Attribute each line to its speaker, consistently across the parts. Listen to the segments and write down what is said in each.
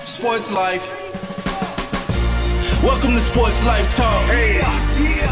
Speaker 1: Sports Life. Welcome to Sports Life Talk.
Speaker 2: Hey,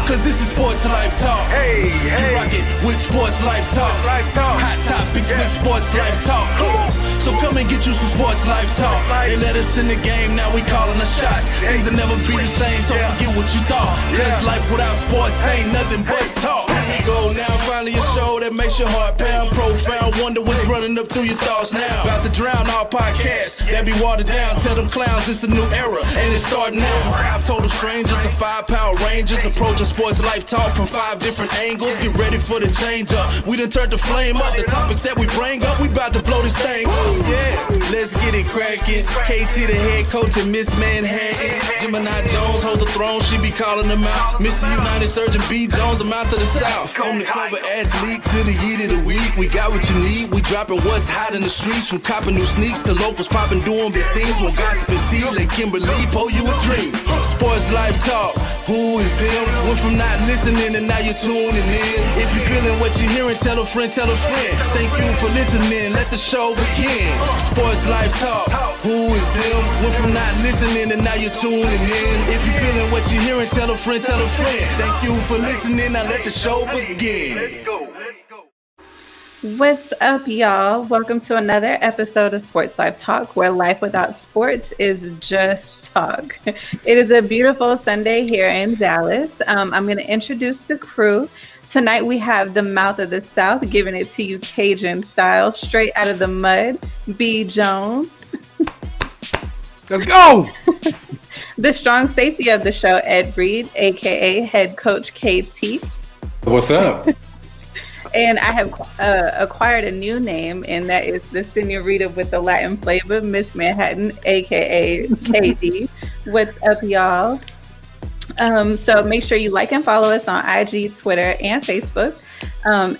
Speaker 1: Cause this is Sports Life Talk.
Speaker 2: hey,
Speaker 1: You
Speaker 2: hey.
Speaker 1: rock it with Sports Life Talk.
Speaker 2: Life Talk.
Speaker 1: Hot topics with Sports Life Talk.
Speaker 2: Come on.
Speaker 1: So come and get you some Sports Life Talk.
Speaker 2: Life.
Speaker 1: They let us in the game, now we calling the shots. Things will never be the same, so
Speaker 2: Yeah.
Speaker 1: forget what you thought. Cause
Speaker 2: Yeah.
Speaker 1: life without sports ain't nothing but talk. Go now, finally a show that makes your heart pound. Profound, wonder what's running up through your thoughts now. About to drown our podcasts that be watered down. Tell them clowns it's a new era, and it's starting now. 5 total strangers, the 5 Power Rangers, approaching Sports Life Talk from 5 different angles. Get ready for the change up. We done turned the flame up. The topics that we bring up, we about to blow this thing up. Yeah, let's get it cracking. KT the head coach and Miss Manhattan. Gemini Jones holds the throne, she be calling them out. Mr. United Surgeon B. Jones, the mouth of the South. From the cover athletes to the yeet of the week, we got what you need. We dropping what's hot in the streets, from copping new sneaks to locals popping, doing big things. From gossip and tea, let Kimberly pull you a dream. Sports Life Talk, who is them? Went from not listening and now you're tuning in. If you're feeling what you're hearing, tell a friend, tell a friend. Thank you for listening, let the show begin. Sports Life Talk, who is them? Went from not listening and now you're tuning in. If you're feeling what you're hearing, tell a friend, tell a friend. Thank you for listening, now let the show begin.
Speaker 2: Let's go.
Speaker 3: What's up, y'all? Welcome to another episode of Sports Life Talk, where life without sports is just talk. It is a beautiful Sunday here in Dallas. I'm going to introduce the crew. Tonight we have the mouth of the South, giving it to you Cajun style, straight out of the mud, B. Jones.
Speaker 4: Let's go!
Speaker 3: The strong safety of the show, Ed Reed, aka Head Coach KT.
Speaker 5: What's up?
Speaker 3: And I have acquired a new name, and that is the senorita with the Latin flavor, Miss Manhattan, aka KD. What's up, y'all? So make sure you like and follow us on IG, Twitter, and Facebook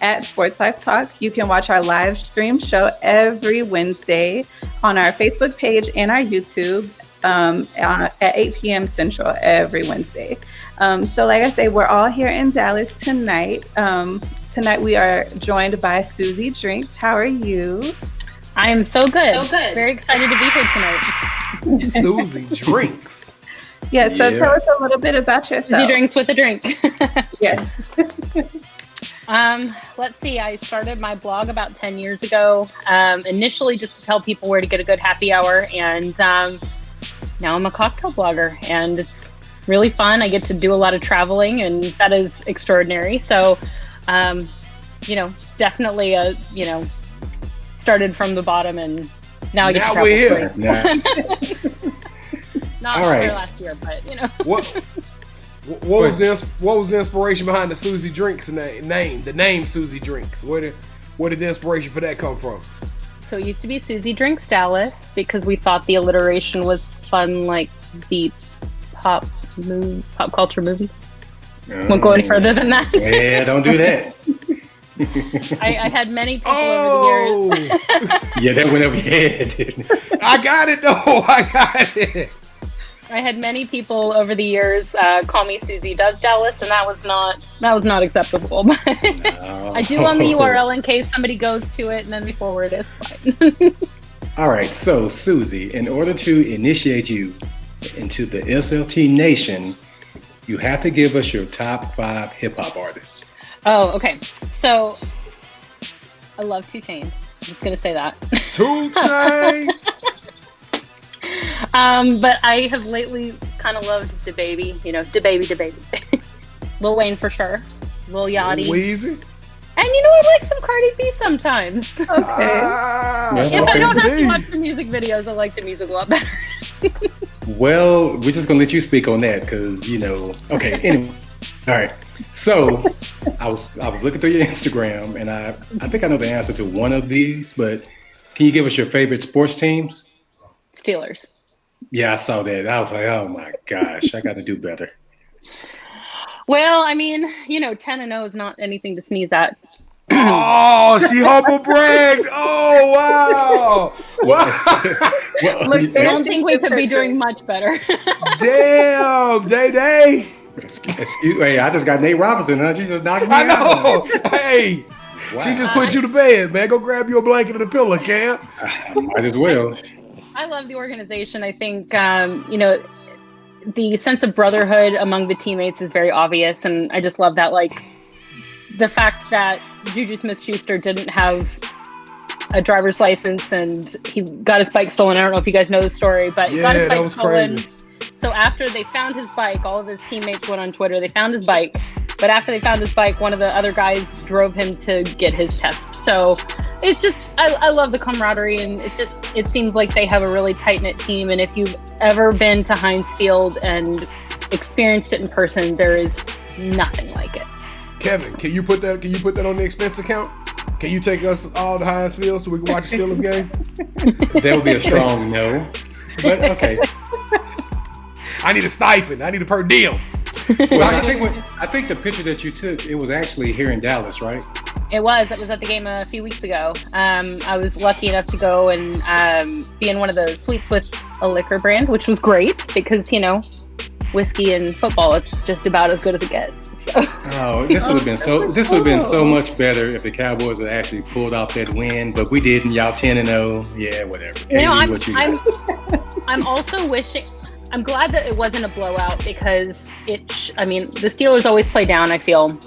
Speaker 3: at Sports Life Talk. You can watch our live stream show every Wednesday on our Facebook page and our YouTube at 8 p.m. Central every Wednesday. So like I say, we're all here in Dallas tonight. Tonight we are joined by Susie Drinks. How are you?
Speaker 6: I am so good. Very excited to be here tonight.
Speaker 4: Susie Drinks.
Speaker 3: Yeah, so
Speaker 5: Yeah.
Speaker 3: tell us a little bit about yourself.
Speaker 6: Susie Drinks with a drink.
Speaker 3: Yes.
Speaker 6: Let's see. I started my blog about 10 years ago, initially just to tell people where to get a good happy hour. And now I'm a cocktail blogger, and it's really fun. I get to do a lot of traveling, and that is extraordinary. So, definitely, started from the bottom, and now I get to travel.
Speaker 4: we're here.
Speaker 5: Nah.
Speaker 6: Not
Speaker 5: All
Speaker 6: for
Speaker 5: right.
Speaker 6: last year, but
Speaker 4: What was the inspiration behind the Susie Drinks name? The name Susie Drinks. Where did the inspiration for that come from?
Speaker 6: So it used to be Susie Drinks Dallas because we thought the alliteration was fun, like the pop culture movie. Won't go any further than that.
Speaker 5: Yeah, don't do that.
Speaker 6: I had many people over the years.
Speaker 5: Yeah, that went over your head, didn't it?
Speaker 4: I got it though. I got it.
Speaker 6: I had many people over the years call me Susie Does Dallas, and that was not acceptable. But I do own the URL in case somebody goes to it, and then we forward it. It's fine.
Speaker 5: All right, so Susie, in order to initiate you into the SLT Nation, you have to give us your top 5 hip-hop artists.
Speaker 6: Oh, okay. So I love 2 Chainz. I'm just gonna say that.
Speaker 4: 2 Chainz.
Speaker 6: But I have lately kind of loved DaBaby, DaBaby. Lil Wayne for sure. Lil Yachty.
Speaker 4: Weezy.
Speaker 6: And I like some Cardi B sometimes.
Speaker 3: Okay.
Speaker 6: If I don't have to watch the music videos, I like the music a lot better.
Speaker 5: Well, we're just gonna let you speak on that because Okay. Anyway, all right. So I was looking through your Instagram, and I think I know the answer to one of these, but can you give us your favorite sports teams?
Speaker 6: Steelers.
Speaker 5: Yeah, I saw that. I was like, oh my gosh, I got to do better.
Speaker 6: Well, 10-0 is not anything to sneeze at.
Speaker 4: Oh, she humble bragged. Oh, wow.
Speaker 6: I don't think we could be doing much better.
Speaker 4: Damn, Day.
Speaker 5: Hey, I just got Nate Robinson, huh? She just knocked me
Speaker 4: I
Speaker 5: out.
Speaker 4: know. Hey,
Speaker 5: Wow.
Speaker 4: she just put you to bed, man. Go grab you a blanket and a pillow, Cam.
Speaker 5: Might as well.
Speaker 6: I love the organization. I think, the sense of brotherhood among the teammates is very obvious. And I just love that, like, the fact that Juju Smith-Schuster didn't have a driver's license and he got his bike stolen. I don't know if you guys know the story, but he got his bike stolen. Crazy. So after they found his bike, all of his teammates went on Twitter. They found his bike. But after they found his bike, one of the other guys drove him to get his test. So it's just, I love the camaraderie, and it seems like they have a really tight-knit team. And if you've ever been to Heinz Field and experienced it in person, there is nothing like it.
Speaker 4: Kevin, can you put that on the expense account? Can you take us all to Heinz Field so we can watch the Steelers game?
Speaker 5: That would be a strong no. But okay.
Speaker 4: I need a stipend. I need a per diem.
Speaker 5: Well, I think the picture that you took, it was actually here in Dallas, right?
Speaker 6: It was at the game a few weeks ago. I was lucky enough to go and be in one of the suites with a liquor brand, which was great because, whiskey and football, it's just about as good as it gets. So.
Speaker 5: Oh, this would have been so much better if the Cowboys had actually pulled off that win, but we didn't. Y'all 10-0. Yeah, whatever.
Speaker 6: I'm also wishing. I'm glad that it wasn't a blowout because the Steelers always play down, I feel.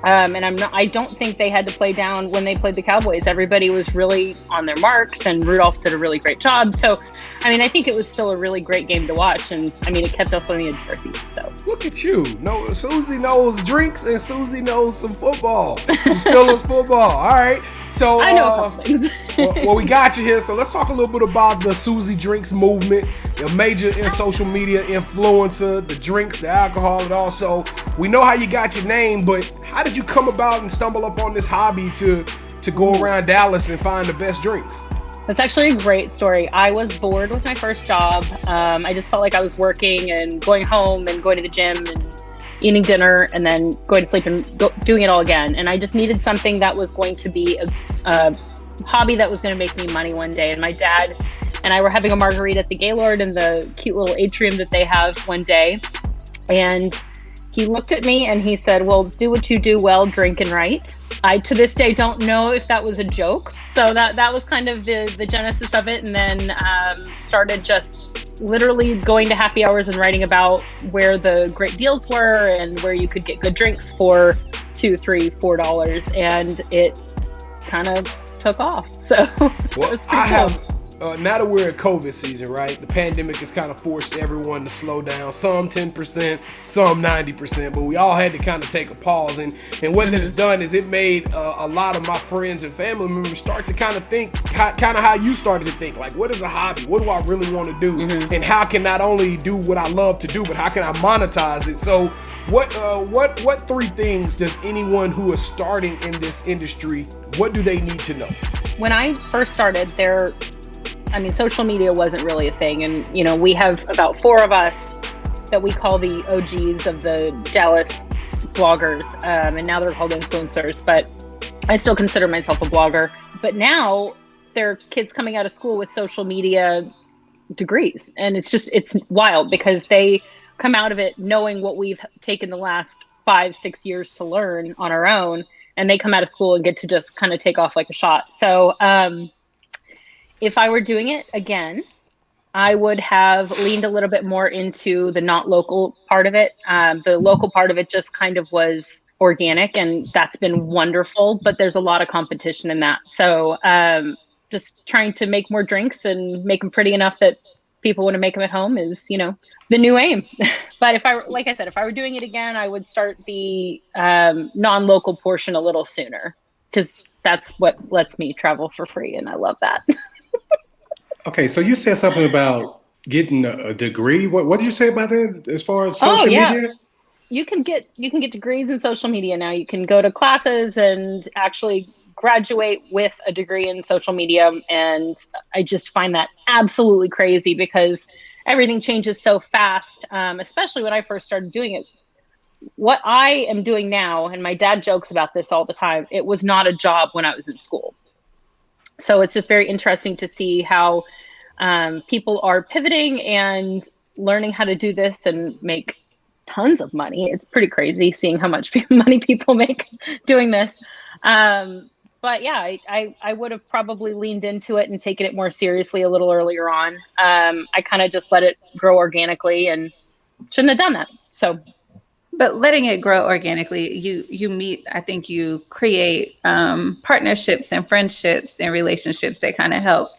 Speaker 6: And I don't think they had to play down when they played the Cowboys. Everybody was really on their marks, and Rudolph did a really great job. So, I think it was still a really great game to watch, and it kept us on the edge of our seats. So
Speaker 4: look at you. No, Susie knows drinks, and Susie knows some football. Some Steelers football. All right. So
Speaker 6: I know a couple things.
Speaker 4: well, we got you here. So let's talk a little bit about the Susie Drinks movement. A major social media influencer, the drinks, the alcohol, and also we know how you got your name, but how did you come about and stumble upon this hobby to go around Dallas and find the best drinks?
Speaker 6: That's actually a great story. I was bored with my first job. I just felt like I was working and going home and going to the gym and eating dinner and then going to sleep and doing it all again. And I just needed something that was going to be a hobby that was going to make me money one day. And my dad and I were having a margarita at the Gaylord in the cute little atrium that they have one day. And he looked at me and he said, well, do what you do well, drink and write. I, to this day, don't know if that was a joke. So that was kind of the genesis of it. And then started just literally going to happy hours and writing about where the great deals were and where you could get good drinks for $2, $3, $4. And it kind of took off. So
Speaker 4: well, it's pretty cool. Now that we're in COVID season, right? The pandemic has kind of forced everyone to slow down. Some 10%, some 90%, but we all had to kind of take a pause. And what that has done is it made a lot of my friends and family members start to kind of think, kind of how you started to think. Like, what is a hobby? What do I really want to do? And how can not only do what I love to do, but how can I monetize it? So what three things does anyone who is starting in this industry, what do they need to know? When
Speaker 6: I first started, social media wasn't really a thing. And, we have about 4 of us that we call the OGs of the Dallas bloggers. And now they're called influencers, but I still consider myself a blogger. But now there are kids coming out of school with social media degrees. And it's wild because they come out of it knowing what we've taken the last 5-6 years to learn on our own. And they come out of school and get to just kind of take off like a shot. So, if I were doing it again, I would have leaned a little bit more into the not local part of it. The local part of it just kind of was organic, and that's been wonderful, but there's a lot of competition in that. So just trying to make more drinks and make them pretty enough that people want to make them at home is, the new aim. But if I were doing it again, I would start the non-local portion a little sooner because that's what lets me travel for free, and I love that.
Speaker 5: Okay, so you said something about getting a degree. What did you say about that as far as social media?
Speaker 6: You can get degrees in social media now. You can go to classes and actually graduate with a degree in social media. And I just find that absolutely crazy because everything changes so fast, especially when I first started doing it. What I am doing now, and my dad jokes about this all the time, it was not a job when I was in school. So it's just very interesting to see how people are pivoting and learning how to do this and make tons of money. It's pretty crazy seeing how much money people make doing this. But yeah, I would have probably leaned into it and taken it more seriously a little earlier on. I kind of just let it grow organically and shouldn't have done that. So,
Speaker 3: But letting it grow organically, you meet, I think you create partnerships and friendships and relationships that kind of help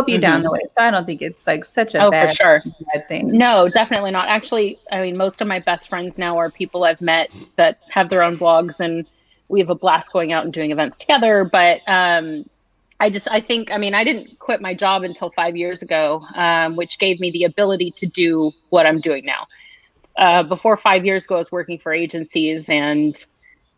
Speaker 3: you down the way. So I don't think it's like such a
Speaker 6: for sure.
Speaker 3: bad thing.
Speaker 6: No, definitely not. Actually, I mean, most of my best friends now are people I've met that have their own blogs, and we have a blast going out and doing events together. But I think, I mean, I didn't quit my job until 5 years ago, which gave me the ability to do what I'm doing now. Before 5 years ago, I was working for agencies, and it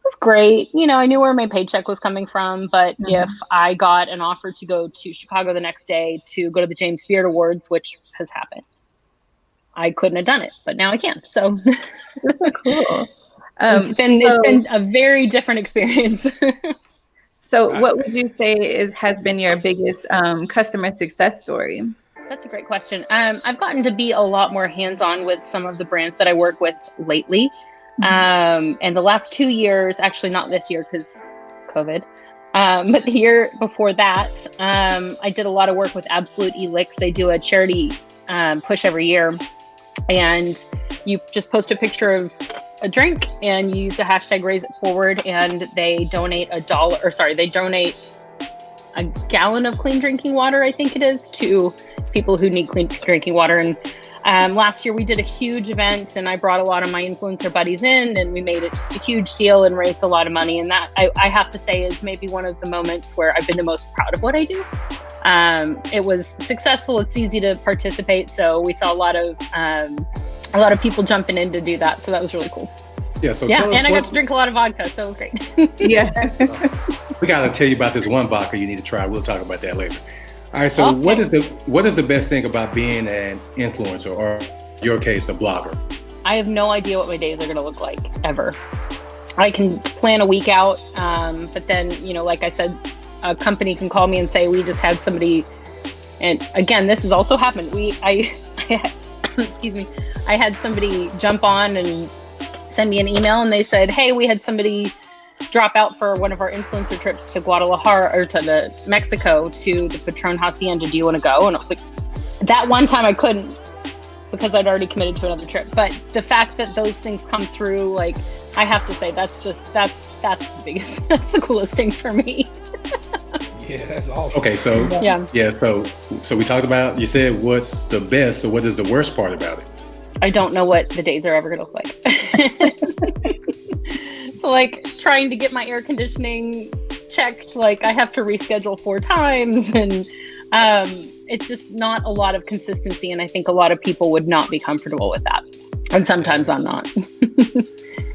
Speaker 6: was great. You know, I knew where my paycheck was coming from, but if I got an offer to go to Chicago the next day to go to the James Beard Awards, which has happened, I couldn't have done it, but now I can. So
Speaker 3: Cool.
Speaker 6: it's been a very different experience.
Speaker 3: So what would you say has been your biggest customer success story?
Speaker 6: That's a great question. I've gotten to be a lot more hands-on with some of the brands that I work with lately. And the last 2 years, actually not this year because COVID, but the year before that, I did a lot of work with Absolute Elix. They do a charity push every year. And you just post a picture of a drink and you use the hashtag Raise It Forward, and they donate they donate a gallon of clean drinking water, I think it is, to people who need clean drinking water. And last year we did a huge event, and I brought a lot of my influencer buddies in, and we made it just a huge deal and raised a lot of money. And that I have to say is maybe one of the moments where I've been the most proud of what I do. It was successful. It's easy to participate. So we saw a lot of people jumping in to do that. So that was really cool.
Speaker 5: Yeah. So
Speaker 6: and I got to drink a lot of vodka. So it was great.
Speaker 3: Yeah.
Speaker 5: We got to tell you about this one vodka you need to try. We'll talk about that later. All right. So what is the best thing about being an influencer, or in your case, a blogger?
Speaker 6: I have no idea what my days are going to look like ever. I can plan a week out, but then, you know, like I said, a company can call me and say, we just had somebody, and again, this has also happened. Excuse me. I had somebody jump on and send me an email, and they said, hey, we had somebody drop out for one of our influencer trips to Guadalajara, or to Mexico, to the Patron Hacienda. Do you want to go? And I was like, that one time I couldn't, because I'd already committed to another trip. But the fact that those things come through, like, I have to say, that's the biggest, that's the coolest thing for me.
Speaker 4: Yeah, that's awesome.
Speaker 5: Okay, so
Speaker 6: yeah.
Speaker 5: So we talked about, you said what's the best, so what is the worst part about it?
Speaker 6: I don't know what the days are ever going to look like. So, like, trying to get my air conditioning checked, like, I have to reschedule 4 times, and it's just not a lot of consistency, and I think a lot of people would not be comfortable with that. And sometimes I'm not.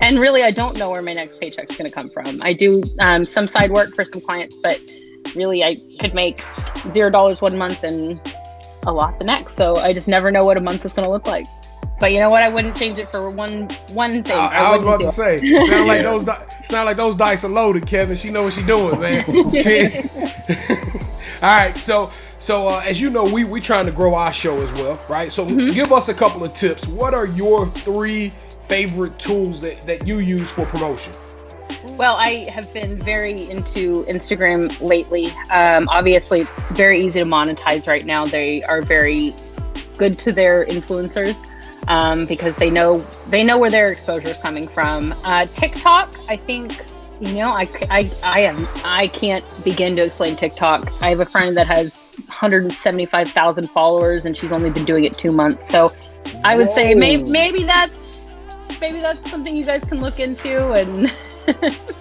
Speaker 6: And really, I don't know where my next paycheck's going to come from. I do some side work for some clients, but really I could make $0 one month and a lot the next. So I just never know what a month is going to look like. But you know what? I wouldn't change it for one thing.
Speaker 4: I was about to say, sound like those dice are loaded, Kevin. She know what she's doing, man. All right, so as you know, we trying to grow our show as well, right? So give us a couple of tips. What are your 3 favorite tools that you use for promotion?
Speaker 6: Well, I have been very into Instagram lately. Obviously, it's very easy to monetize right now. They are very good to their influencers because they know where their exposure is coming from. TikTok, I think, you know, I can't begin to explain TikTok. I have a friend that has 175,000 followers, and she's only been doing it 2 months. So I would say maybe that's something you guys can look into. And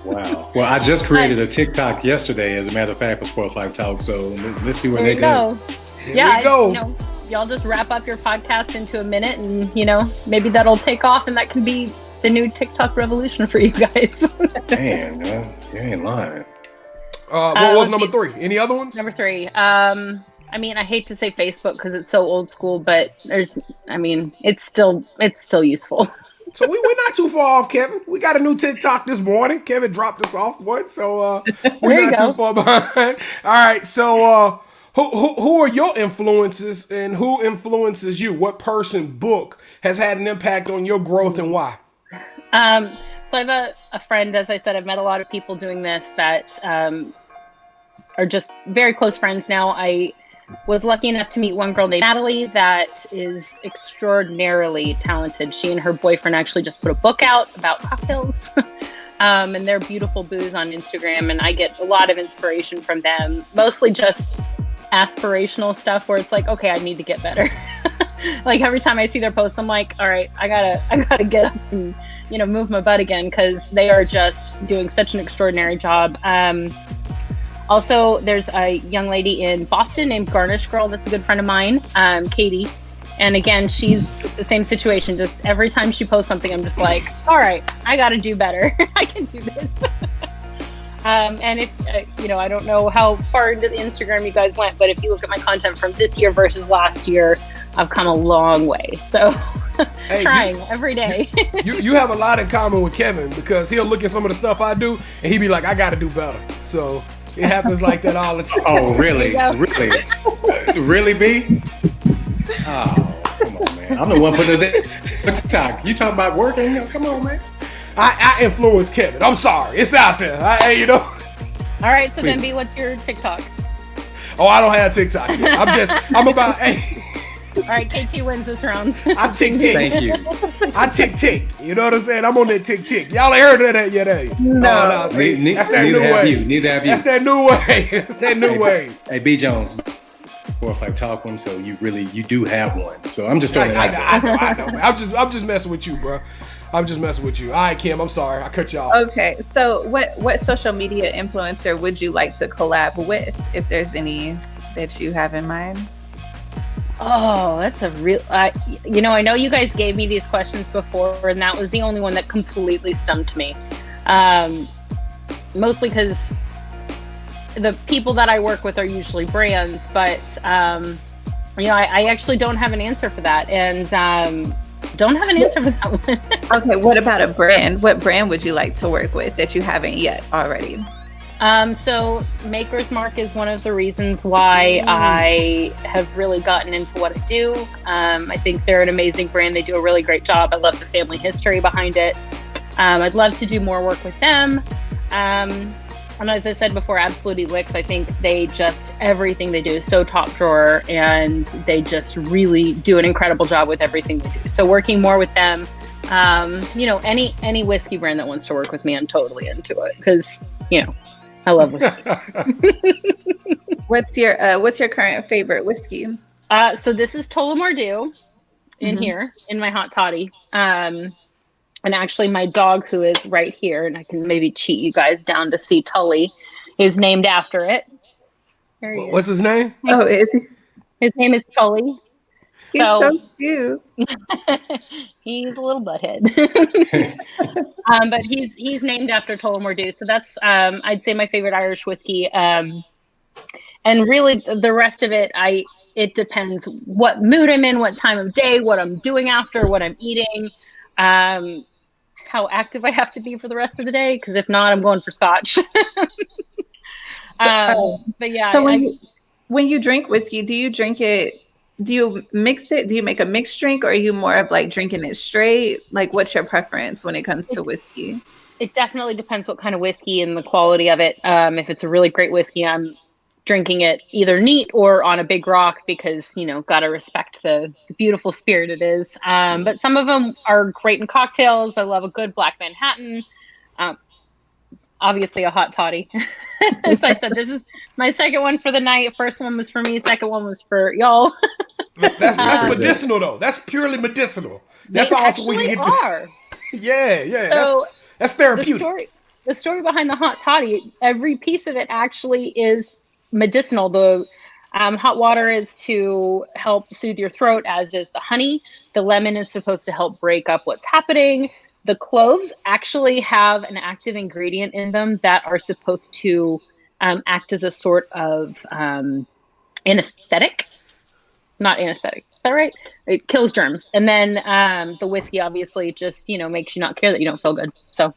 Speaker 5: wow. Well, I just created a TikTok yesterday, as a matter of fact, for SportsLifeTalk. So let's see where they go.
Speaker 6: Here we go. You know, y'all just wrap up your podcast into a minute, and you know, maybe that'll take off, and that can be the new TikTok revolution for you guys.
Speaker 5: Man, you ain't lying.
Speaker 4: What was number 3? Any other ones?
Speaker 6: Number 3. I mean, I hate to say Facebook because it's so old school, but it's still useful.
Speaker 4: So we're not too far off, Kevin. We got a new TikTok this morning. Kevin dropped us off one, so we're not too far behind. All right, so who are your influences, and who influences you? What person, book has had an impact on your growth, and why?
Speaker 6: So I have a friend, as I said, I've met a lot of people doing this that are just very close friends now. I was lucky enough to meet one girl named Natalie that is extraordinarily talented. She and her boyfriend actually just put a book out about cocktails. And they're beautiful booze on Instagram, and I get a lot of inspiration from them, mostly just aspirational stuff where it's like, okay, I need to get better. Like every time I see their posts, I'm like, all right, I gotta get up and, you know, move my butt again, because they are just doing such an extraordinary job. Also, there's a young lady in Boston named Garnish Girl that's a good friend of mine, Katie. And again, it's the same situation. Just every time she posts something, I'm just like, all right, I got to do better. I can do this. And if, you know, I don't know how far into the Instagram you guys went, but if you look at my content from this year versus last year, I've come a long way. So hey, trying every day.
Speaker 4: you have a lot in common with Kevin, because he'll look at some of the stuff I do and he'd be like, I got to do better. So it happens like that all the time.
Speaker 5: Oh, really? Really? Really, B? Oh, come on, man. I'm the one putting this TikTok. You talking about working? Come on, man.
Speaker 4: I influence Kevin. I'm sorry. It's out there. You know.
Speaker 6: All right. So then, B, what's your TikTok?
Speaker 4: Oh, I don't have TikTok yet. I'm about, hey.
Speaker 6: All right, KT wins this round.
Speaker 4: I tick.
Speaker 5: Thank you.
Speaker 4: I tick. You know what I'm saying? I'm on that tick. Y'all ain't heard of that yet, eh?
Speaker 3: No.
Speaker 4: See, that's that new way.
Speaker 5: Neither have you.
Speaker 4: That's that new way. That's that new way.
Speaker 5: Hey, B. Jones. SportsLifeTalk one, so you do have one. So I'm just throwing it out there.
Speaker 4: I know, man. I'm just messing with you, bro. I'm just messing with you. All right, Kim, I'm sorry. I cut you off.
Speaker 3: Okay, so what social media influencer would you like to collab with, if there's any that you have in mind?
Speaker 6: Oh, that's a real, you know, I know you guys gave me these questions before, and that was the only one that completely stumped me. Mostly because the people that I work with are usually brands, but, you know, I actually don't have an answer for that. And don't have an answer for that one.
Speaker 3: Okay, what about a brand? What brand would you like to work with that you haven't yet already?
Speaker 6: So Maker's Mark is one of the reasons why I have really gotten into what I do. I think they're an amazing brand. They do a really great job. I love the family history behind it. I'd love to do more work with them. And as I said before, Absolute Elix, I think they just, everything they do is so top drawer, and they just really do an incredible job with everything they do. So working more with them, you know, any whiskey brand that wants to work with me, I'm totally into it, because, you know, I love whiskey.
Speaker 3: What's your current favorite whiskey?
Speaker 6: So this is Tullamore in here in my hot toddy. And actually my dog, who is right here, and I can maybe cheat you guys down to see Tully, is named after it.
Speaker 4: What's his name?
Speaker 3: Oh,
Speaker 6: his name is Tully.
Speaker 3: He's so cute.
Speaker 6: He's a little butthead. But he's named after Tullamore Dew. So that's, I'd say, my favorite Irish whiskey. And really the rest of it, it depends what mood I'm in, what time of day, what I'm doing after, what I'm eating, how active I have to be for the rest of the day. Because if not, I'm going for scotch. But yeah.
Speaker 3: So when you drink whiskey, do you mix it? Do you make a mixed drink, or are you more of like drinking it straight? Like, what's your preference when it comes to whiskey?
Speaker 6: It definitely depends what kind of whiskey and the quality of it. If it's a really great whiskey, I'm drinking it either neat or on a big rock, because, you know, got to respect the beautiful spirit it is. But some of them are great in cocktails. I love a good Black Manhattan. Obviously a hot toddy. As I said, this is my second one for the night. First one was for me. Second one was for y'all.
Speaker 4: That's medicinal, though. That's purely medicinal. That's also
Speaker 6: what you get.
Speaker 4: Yeah.
Speaker 6: So
Speaker 4: that's therapeutic.
Speaker 6: The story behind the hot toddy, every piece of it actually is medicinal. The hot water is to help soothe your throat, as is the honey. The lemon is supposed to help break up what's happening. The cloves actually have an active ingredient in them that are supposed to act as a sort of anesthetic. Not anesthetic. Is that right? It kills germs. And then the whiskey obviously just, you know, makes you not care that you don't feel good. So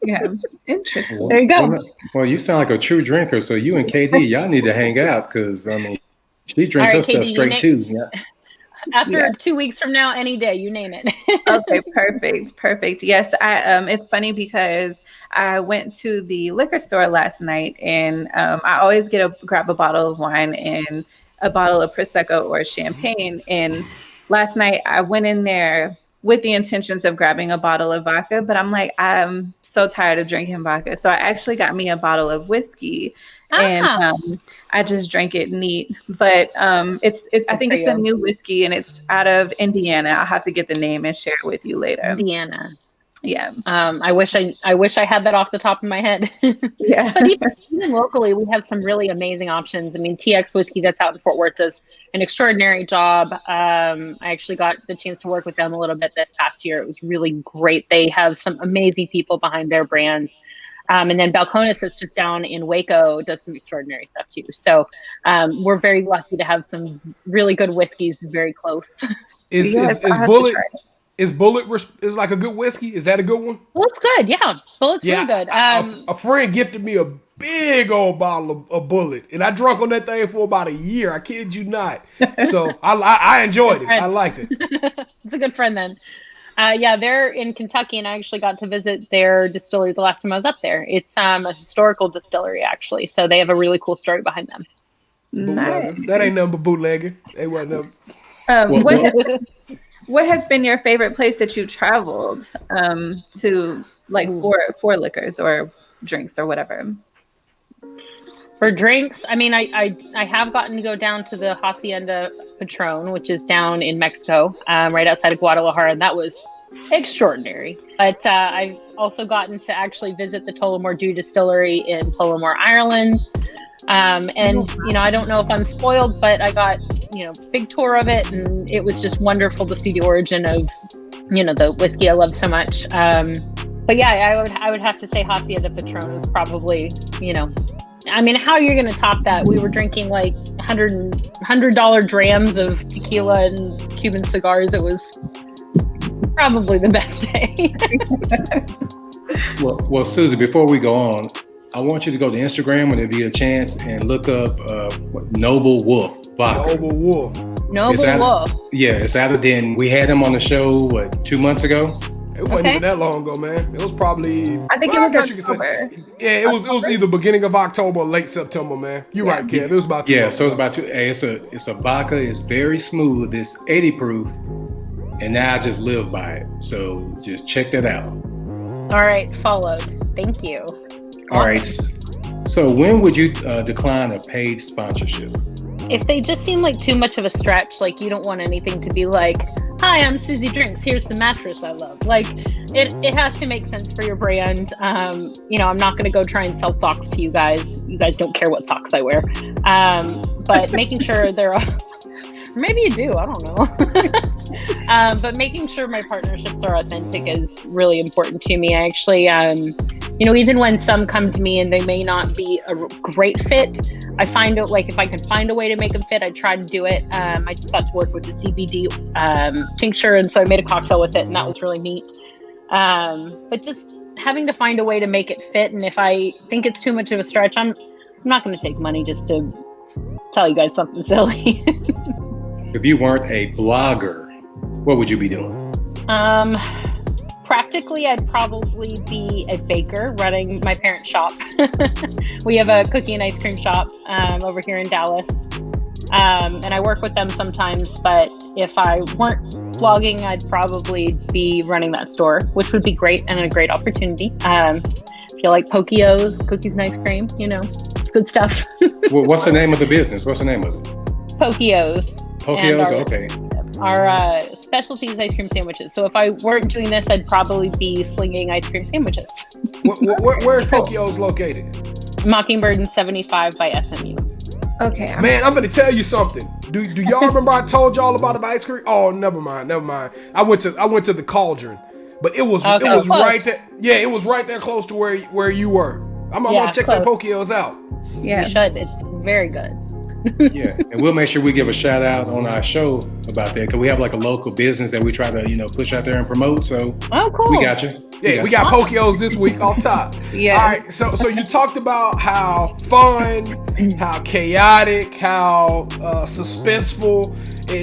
Speaker 3: yeah, interesting.
Speaker 6: There you go.
Speaker 5: Well, you sound like a true drinker. So you and KD, y'all need to hang out, because I mean, she drinks her stuff straight too. Yeah.
Speaker 6: After 2 weeks from now, any day, you name it.
Speaker 3: Okay, perfect. Yes, it's funny because I went to the liquor store last night, and I always grab a bottle of wine and a bottle of prosecco or champagne. And last night I went in there with the intentions of grabbing a bottle of vodka, but I'm like, I'm so tired of drinking vodka, so I actually got me a bottle of whiskey. And I just drank it neat, but it's I think it's a new whiskey, and it's out of Indiana. I'll have to get the name and share it with you later.
Speaker 6: Indiana.
Speaker 3: Yeah.
Speaker 6: I wish I had that off the top of my head.
Speaker 3: Yeah.
Speaker 6: But even locally, we have some really amazing options. I mean, TX Whiskey that's out in Fort Worth does an extraordinary job. I actually got the chance to work with them a little bit this past year. It was really great. They have some amazing people behind their brands. And then Balcones, that's just down in Waco, does some extraordinary stuff too. So we're very lucky to have some really good whiskeys very close.
Speaker 4: Is Bullet is like a good whiskey? Is that a good one?
Speaker 6: Bullet's good, yeah. Bullet's really good.
Speaker 4: A friend gifted me a big old bottle of Bullet, and I drunk on that thing for about a year. I kid you not. So I enjoyed it. I liked it.
Speaker 6: It's a good friend then. They're in Kentucky, and I actually got to visit their distillery the last time I was up there. It's a historical distillery, actually, so they have a really cool story behind them.
Speaker 4: Nice. That ain't nothing but bootlegger. They wasn't nothing.
Speaker 3: What has been your favorite place that you traveled to, like for liquors or drinks or whatever?
Speaker 6: For drinks, I mean, I have gotten to go down to the Hacienda Patron, which is down in Mexico, right outside of Guadalajara, and that was extraordinary. But I've also gotten to actually visit the Tullamore Dew Distillery in Tullamore, Ireland. And, I don't know if I'm spoiled, but I got, big tour of it, and it was just wonderful to see the origin of, the whiskey I love so much. But yeah, I would have to say Hacienda Patron was probably, I mean, how are you going to top that? We were drinking like $100 drams of tequila and Cuban cigars. It was probably the best day.
Speaker 5: Well, Susie, before we go on, I want you to go to Instagram whenever you get a chance and look up Noble Wolf vodka.
Speaker 4: Noble Wolf.
Speaker 6: Wolf.
Speaker 5: Yeah, it's out of Den. We had him on the show, 2 months ago?
Speaker 4: It wasn't even that long ago, man. It was probably.
Speaker 3: I think it was October.
Speaker 4: Yeah, it was either beginning of October or late September, man. You're right, Kev. It was about 2 months.
Speaker 5: So it's about 2. Hey, it's a vodka. It's very smooth. It's 80 proof, and now I just live by it. So just check that out.
Speaker 6: All right, followed. Thank you.
Speaker 5: All right. So when would you decline a paid sponsorship?
Speaker 6: If they just seem like too much of a stretch, like you don't want anything to be like, "Hi, I'm Susie Drinks. Here's the mattress I love." Like it has to make sense for your brand. I'm not going to go try and sell socks to you guys. You guys don't care what socks I wear. But making sure maybe you do, I don't know. But making sure my partnerships are authentic is really important to me. I actually, even when some come to me and they may not be a great fit, I find out, like, if I can find a way to make them fit, I try to do it. I just got to work with the CBD tincture, and so I made a cocktail with it, and that was really neat. But just having to find a way to make it fit, and if I think it's too much of a stretch, I'm not going to take money just to tell you guys something silly.
Speaker 5: If you weren't a blogger, what would you be doing?
Speaker 6: Practically, I'd probably be a baker running my parents' shop. We have a cookie and ice cream shop over here in Dallas. And I work with them sometimes, but if I weren't blogging, I'd probably be running that store, which would be great and a great opportunity. If you like Pokios, cookies and ice cream, it's good stuff.
Speaker 5: Well, what's the name of the business? What's the name of it?
Speaker 6: Pokios.
Speaker 5: Pokios, okay.
Speaker 6: Our specialties ice cream sandwiches. So if I weren't doing this, I'd probably be slinging ice cream sandwiches.
Speaker 4: Where's Pokios located?
Speaker 6: Mockingbird and 75 by SMU.
Speaker 3: Okay.
Speaker 4: Man, I'm gonna tell you something. Do y'all remember I told y'all about an ice cream? Oh, never mind. I went to the Cauldron, but it was right there. Yeah, it was right there close to where you were. I'm gonna check that Pokios out.
Speaker 3: Yeah,
Speaker 6: you should. It's very good.
Speaker 5: Yeah, and we'll make sure we give a shout out on our show about that, because we have like a local business that we try to push out there and promote. So
Speaker 6: cool.
Speaker 5: We got you.
Speaker 4: Yeah, we got Pokeos this week off top.
Speaker 3: Yeah.
Speaker 4: All right. So you talked about how fun, how chaotic, how suspenseful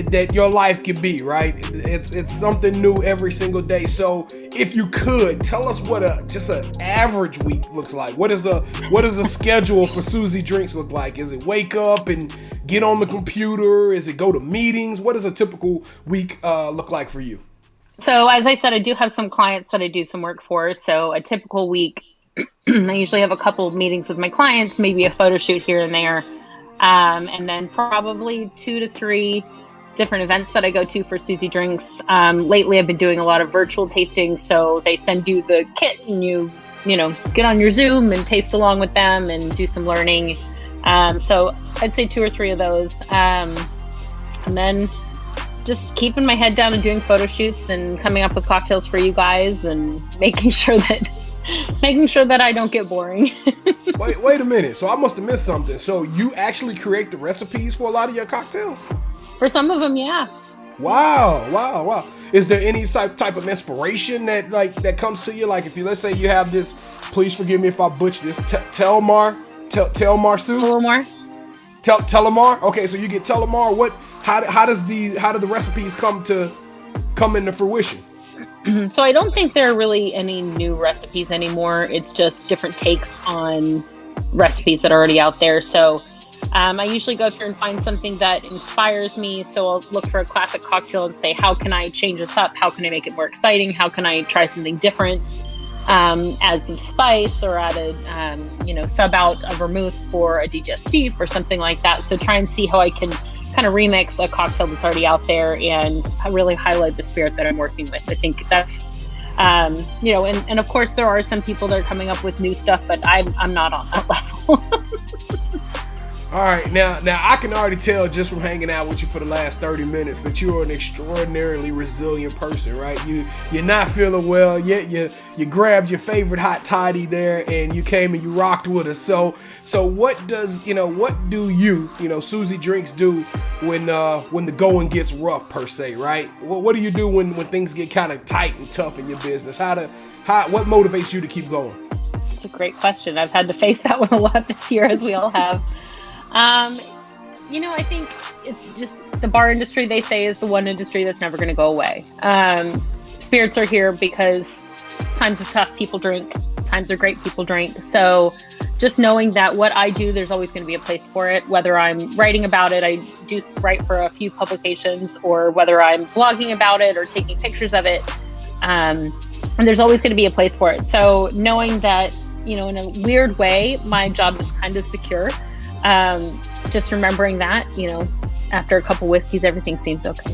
Speaker 4: that your life can be, right? It's something new every single day. So if you could tell us what just an average week looks like. What does a schedule for Susie Drinks look like? Is it wake up and get on the computer? Is it go to meetings? What does a typical week look like for you?
Speaker 6: So as I said, I do have some clients that I do some work for. So a typical week, I usually have a couple of meetings with my clients, maybe a photo shoot here and there. And then probably 2 to 3 different events that I go to for Susie Drinks. Lately, I've been doing a lot of virtual tastings. So they send you the kit and you get on your Zoom and taste along with them and do some learning. So I'd say 2 or 3 of those. And then just keeping my head down and doing photo shoots and coming up with cocktails for you guys and making sure that I don't get boring.
Speaker 4: Wait a minute. So I must have missed something. So you actually create the recipes for a lot of your cocktails?
Speaker 6: For some of them, yeah.
Speaker 4: Wow. Is there any type of inspiration that comes to you? Like if let's say you have this, please forgive me if I butcher this, Telmar soup?
Speaker 6: A little more.
Speaker 4: Telemar? Okay, so you get Telemar. How do the recipes come into fruition?
Speaker 6: So I don't think there are really any new recipes anymore. It's just different takes on recipes that are already out there. So I usually go through and find something that inspires me. So I'll look for a classic cocktail and say, how can I change this up? How can I make it more exciting? How can I try something different? Add some spice or add a sub out a vermouth for a digestif or something like that. So try and see how I can kind of remix a cocktail that's already out there and really highlight the spirit that I'm working with. I think that's, and of course there are some people that are coming up with new stuff, but I'm not on that level.
Speaker 4: All right, now I can already tell just from hanging out with you for the last 30 minutes that you are an extraordinarily resilient person, right? You're not feeling well, yet you grabbed your favorite hot toddy there and you came and you rocked with us. So what do you Susie Drinks do when the going gets rough per se, right? What do you do when things get kind of tight and tough in your business? What motivates you to keep going?
Speaker 6: It's a great question. I've had to face that one a lot this year, as we all have. I think it's just the bar industry, they say, is the one industry that's never going to go away. Spirits are here because times are tough, people drink. Times are great, people drink. So just knowing that what I do, there's always going to be a place for it. Whether I'm writing about it, I do write for a few publications, or whether I'm blogging about it or taking pictures of it. And there's always going to be a place for it. So knowing that, in a weird way, my job is kind of secure. Just remembering that, after a couple whiskeys, everything seems okay.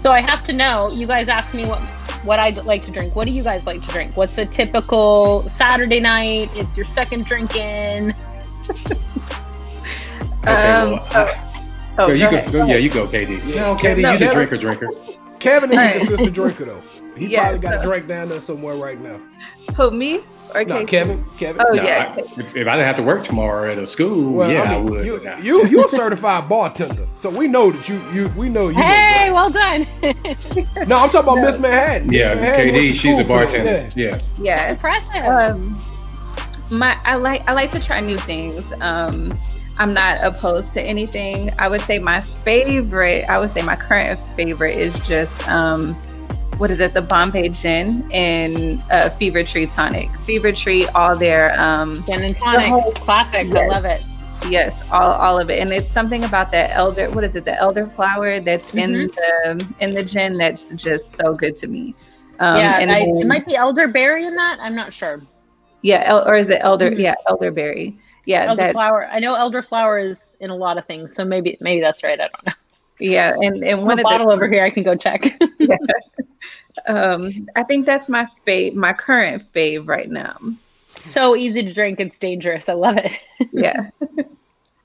Speaker 6: So I have to know, you guys asked me what I like to drink. What do you guys like to drink? What's a typical Saturday night? It's your second drink in.
Speaker 5: Okay, you go, KD.
Speaker 4: Yeah.
Speaker 5: No, KD, you're the drinker.
Speaker 4: Kevin is a consistent drinker, though. He probably got a drink down there somewhere right now.
Speaker 3: Who, me? Or
Speaker 4: no, Kevin.
Speaker 3: Oh,
Speaker 5: no,
Speaker 3: yeah.
Speaker 5: If I didn't have to work tomorrow at a school, I would.
Speaker 4: You're a certified bartender, so we know that we know you.
Speaker 6: Hey, well done.
Speaker 4: No, I'm talking about Miss Manhattan.
Speaker 5: Yeah,
Speaker 4: Manhattan
Speaker 5: KD, she's a bartender.
Speaker 3: Yeah.
Speaker 6: Impressive.
Speaker 3: I like to try new things. I'm not opposed to anything. I would say my current favorite is just the Bombay Gin and Fever Tree Tonic. Fever Tree, all their
Speaker 6: Gin and tonic, classic.
Speaker 3: Yes.
Speaker 6: I love it.
Speaker 3: Yes, all of it, and it's something about that the elderflower that's in the gin that's just so good to me.
Speaker 6: It might be elderberry in that. I'm not sure.
Speaker 3: Yeah, or is it elder? Mm-hmm. Yeah, elderberry. Yeah,
Speaker 6: elderflower. I know elderflower is in a lot of things, so maybe that's right. I don't know.
Speaker 3: Yeah, and one
Speaker 6: bottle over here, I can go check.
Speaker 3: Yeah. I think that's my current fave right now.
Speaker 6: So easy to drink, it's dangerous. I love it.
Speaker 3: Yeah.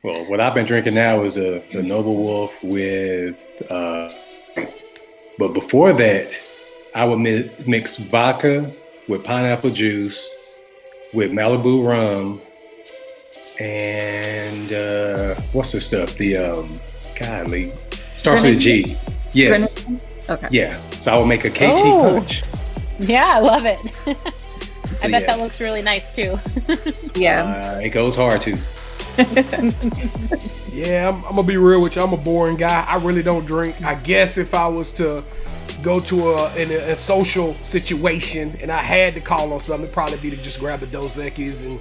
Speaker 5: Well, what I've been drinking now is the Noble Wolf with, but before that, I would mix vodka with pineapple juice, with Malibu rum, and what's the stuff? Starts with a G. Yes.
Speaker 3: Okay.
Speaker 5: Yeah. So I would make a KT punch.
Speaker 6: Yeah, I love it.
Speaker 5: So,
Speaker 6: I bet that looks really nice too.
Speaker 3: Yeah.
Speaker 5: It goes hard too.
Speaker 4: Yeah, I'm gonna be real with you. I'm a boring guy. I really don't drink. I guess if I was to go to a social situation and I had to call on something, it'd probably be to just grab a Dos Equis and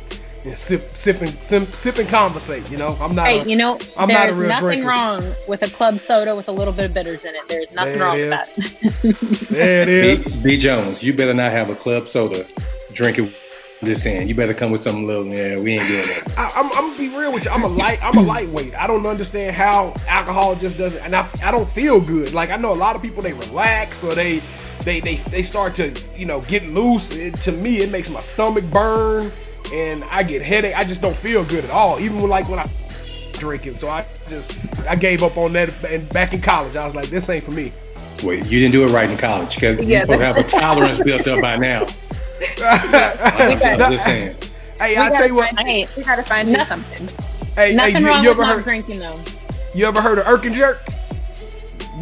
Speaker 4: sip and conversate. You know, I'm not.
Speaker 6: Hey,
Speaker 4: I'm not a
Speaker 6: there's
Speaker 4: real
Speaker 6: nothing
Speaker 4: drinker.
Speaker 6: wrong with a club soda with a little bit of bitters in it. There's nothing wrong with that.
Speaker 4: There it is.
Speaker 5: B. Jones, you better not have a club soda drinking this in. You better come with something little. Yeah, we ain't doing that.
Speaker 4: I'm gonna be real with you. I'm a lightweight. I don't understand how alcohol just doesn't, and I don't feel good. Like, I know a lot of people, they relax or they start to get loose. To me, it makes my stomach burn and I get headache. I just don't feel good at all. Even when I drinking. So I gave up on that. And back in college, I was like, this ain't for me.
Speaker 5: Wait, you didn't do it right in college because you have a tolerance built up by now. I'm just saying.
Speaker 4: Hey, I tell you what.
Speaker 6: Hey,
Speaker 3: We gotta find you something.
Speaker 4: Hey,
Speaker 6: nothing wrong
Speaker 4: you
Speaker 6: with
Speaker 4: ever
Speaker 6: not
Speaker 4: heard?
Speaker 6: drinking though.
Speaker 4: You ever heard of Irk and Jerk?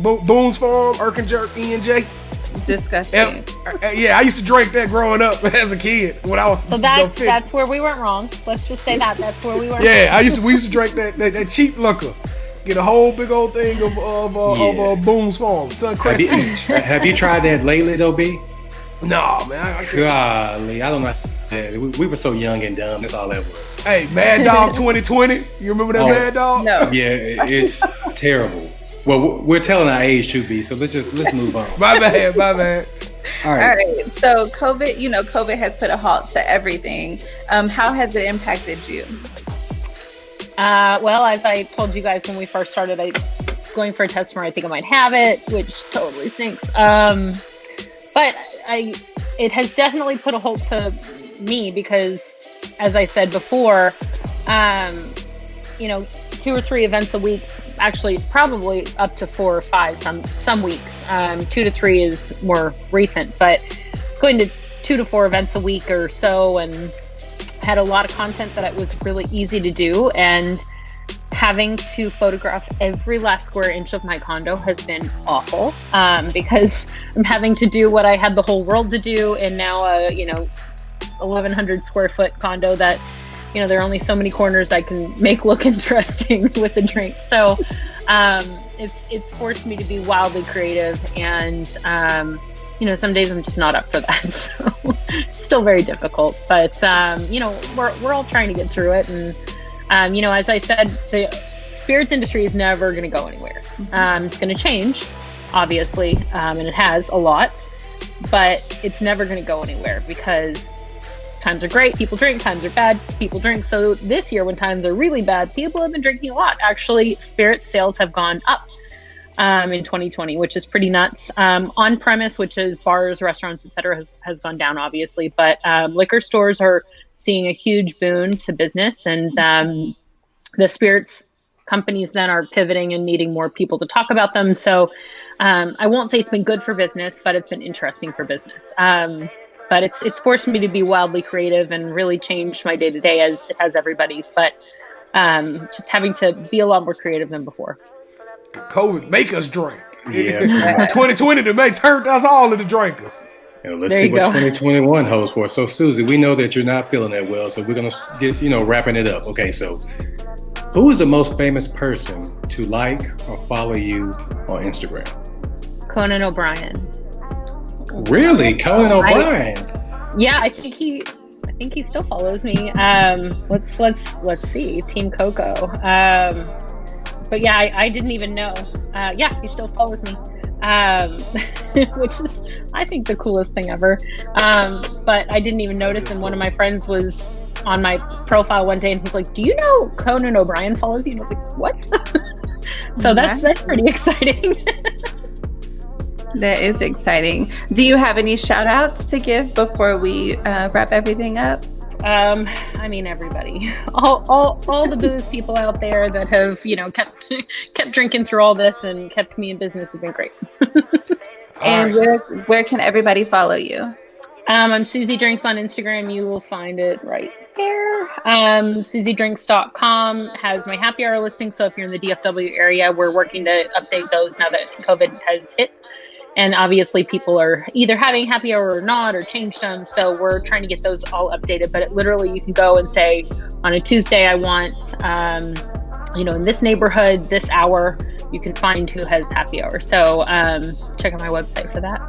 Speaker 4: Boone's Farm, Irk and Jerk, E&J.
Speaker 3: Disgusting.
Speaker 4: Yeah, I used to drink that growing up as a kid when I was.
Speaker 6: So that's where we weren't wrong. Let's just say that's where we weren't.
Speaker 4: Yeah, we used to drink that cheap liquor. Get a whole big old thing of Boone's Farm, Suncrest Peach.
Speaker 5: Have you tried that lately though, B?
Speaker 4: No, man.
Speaker 5: Golly, I don't know. We were so young and dumb. That's all that was.
Speaker 4: Hey, Mad Dog 2020. You remember that Mad Dog?
Speaker 3: No.
Speaker 5: Yeah, it's terrible. Well, we're telling our age to be, so let's move on.
Speaker 4: My bad.
Speaker 5: All
Speaker 3: All
Speaker 5: right.
Speaker 3: right. So COVID has put a halt to everything. How has it impacted you?
Speaker 6: Well, as I told you guys when we first started, I going for a test tomorrow. I think I might have it, which totally stinks. But it has definitely put a halt to me because, as I said before, 2 or 3 events a week. Actually, probably up to 4 or 5 some weeks. 2 to 3 is more recent, but going to 2 to 4 events a week or so, and had a lot of content that it was really easy to do, and having to photograph every last square inch of my condo has been awful because I'm having to do what I had the whole world to do, and now a 1,100 square foot condo that there are only so many corners I can make look interesting with a drink. So it's forced me to be wildly creative, and some days I'm just not up for that. So it's still very difficult, but we're all trying to get through it. And as I said, the spirits industry is never going to go anywhere. It's going to change, obviously, and it has a lot, but it's never going to go anywhere because times are great, people drink. Times are bad, people drink. So this year, when times are really bad, people have been drinking a lot. Actually, spirit sales have gone up in 2020, which is pretty nuts. On premise, which is bars, restaurants, etc., has gone down, obviously. But liquor stores are seeing a huge boon to business, and the spirits companies then are pivoting and needing more people to talk about them. So I won't say it's been good for business, but it's been interesting for business. But it's forced me to be wildly creative and really change my day-to-day, as it has everybody's. But just having to be a lot more creative than before.
Speaker 4: COVID make us drink.
Speaker 5: Yeah.
Speaker 4: 2020 turned us all into drinkers.
Speaker 5: Let's
Speaker 6: There
Speaker 5: see
Speaker 6: you
Speaker 5: what
Speaker 6: go.
Speaker 5: 2021 holds for us. So, Susie, we know that you're not feeling that well, so we're going to get, wrapping it up. Okay, so who is the most famous person to like or follow you on Instagram?
Speaker 6: Conan O'Brien.
Speaker 5: Really? Conan O'Brien?
Speaker 6: Yeah, I think he still follows me. Let's see, Team Coco. But yeah, I didn't even know. Yeah, he still follows me, which is, I think, the coolest thing ever. But I didn't even notice, and one of my friends was on my profile one day, and he's like, "Do you know Conan O'Brien follows you?" And I was like, "What?" So that's pretty exciting.
Speaker 3: That is exciting. Do you have any shout outs to give before we wrap everything up?
Speaker 6: I mean, everybody, all the booze people out there that have, kept drinking through all this and kept me in business have been great.
Speaker 3: And where can everybody follow you?
Speaker 6: I'm Susie Drinks on Instagram. You will find it right there. SusieDrinks.com has my happy hour listing. So if you're in the DFW area, we're working to update those now that COVID has hit. And obviously people are either having happy hour or not, or changed them. So we're trying to get those all updated. But literally you can go and say on a Tuesday, I want, in this neighborhood, this hour, you can find who has happy hour. So check out my website for that.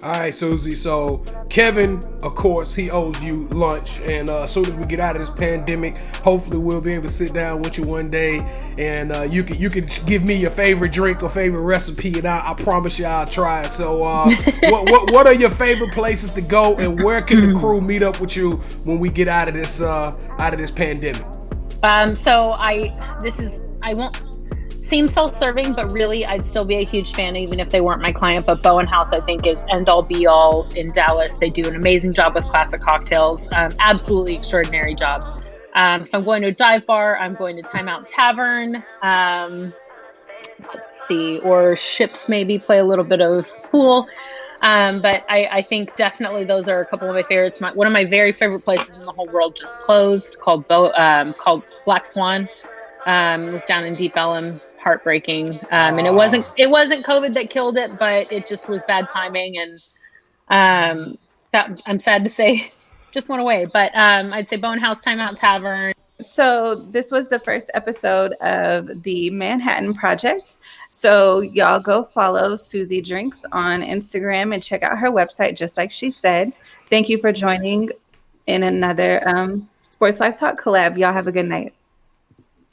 Speaker 4: All right, Susie. So Kevin, of course, he owes you lunch, and as soon as we get out of this pandemic, hopefully we'll be able to sit down with you one day, and you can give me your favorite drink or favorite recipe, and I promise you I'll try it. So, what are your favorite places to go, and where can the crew meet up with you when we get out of this pandemic?
Speaker 6: So I won't seem self-serving, but really I'd still be a huge fan even if they weren't my client. But Bowen House, I think, is end all be all in Dallas. They do an amazing job with classic cocktails. Absolutely extraordinary job. So I'm going to a dive bar. I'm going to Time Out Tavern. Let's see, or Ships maybe, play a little bit of pool. But I think definitely those are a couple of my favorites. One of my very favorite places in the whole world just closed, called Black Swan. It was down in Deep Ellum. Heartbreaking. And it wasn't COVID that killed it, but it just was bad timing. And that, I'm sad to say, just went away. But I'd say Bone House, Time Out Tavern.
Speaker 3: So this was the first episode of the Manhattan Project. So y'all go follow Susie Drinks on Instagram and check out her website, just like she said. Thank you for joining in another Sports Life Talk collab. Y'all have a good night.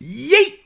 Speaker 4: Yeet!